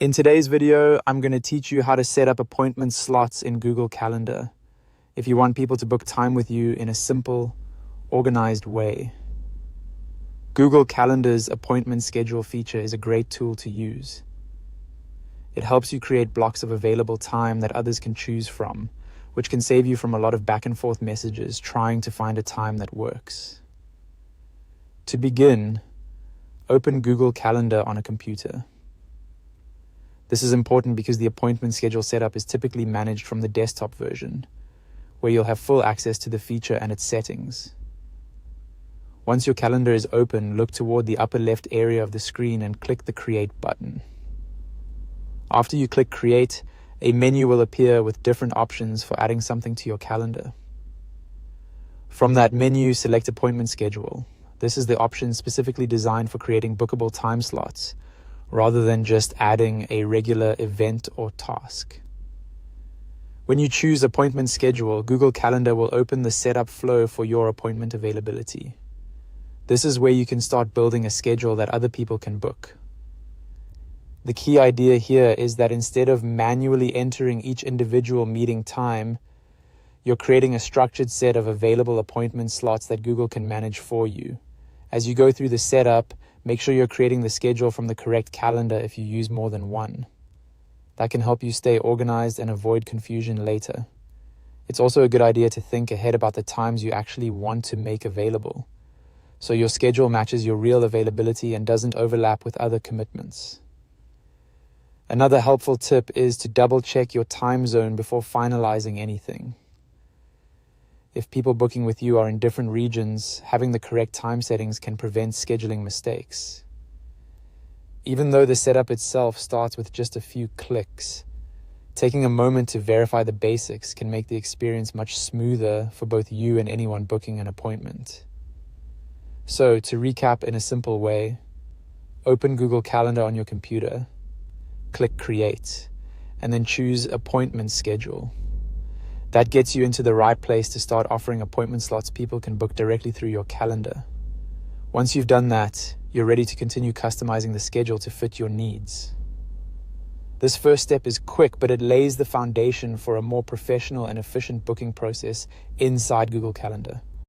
In today's video, I'm going to teach you how to set up appointment slots in Google Calendar if you want people to book time with you in a simple, organized way. Google Calendar's appointment schedule feature is a great tool to use. It helps you create blocks of available time that others can choose from, which can save you from a lot of back and forth messages trying to find a time that works. To begin, open Google Calendar on a computer. This is important because the appointment schedule setup is typically managed from the desktop version, where you'll have full access to the feature and its settings. Once your calendar is open, look toward the upper left area of the screen and click the Create button. After you click Create, a menu will appear with different options for adding something to your calendar. From that menu, select Appointment Schedule. This is the option specifically designed for creating bookable time slots, rather than just adding a regular event or task. When you choose Appointment Schedule, Google Calendar will open the setup flow for your appointment availability. This is where you can start building a schedule that other people can book. The key idea here is that instead of manually entering each individual meeting time, you're creating a structured set of available appointment slots that Google can manage for you. As you go through the setup, make sure you're creating the schedule from the correct calendar if you use more than one. That can help you stay organized and avoid confusion later. It's also a good idea to think ahead about the times you actually want to make available, so your schedule matches your real availability and doesn't overlap with other commitments. Another helpful tip is to double-check your time zone before finalizing anything. If people booking with you are in different regions, having the correct time settings can prevent scheduling mistakes. Even though the setup itself starts with just a few clicks, taking a moment to verify the basics can make the experience much smoother for both you and anyone booking an appointment. So, to recap in a simple way, open Google Calendar on your computer, click Create, and then choose Appointment Schedule. That gets you into the right place to start offering appointment slots people can book directly through your calendar. Once you've done that, you're ready to continue customizing the schedule to fit your needs. This first step is quick, but it lays the foundation for a more professional and efficient booking process inside Google Calendar.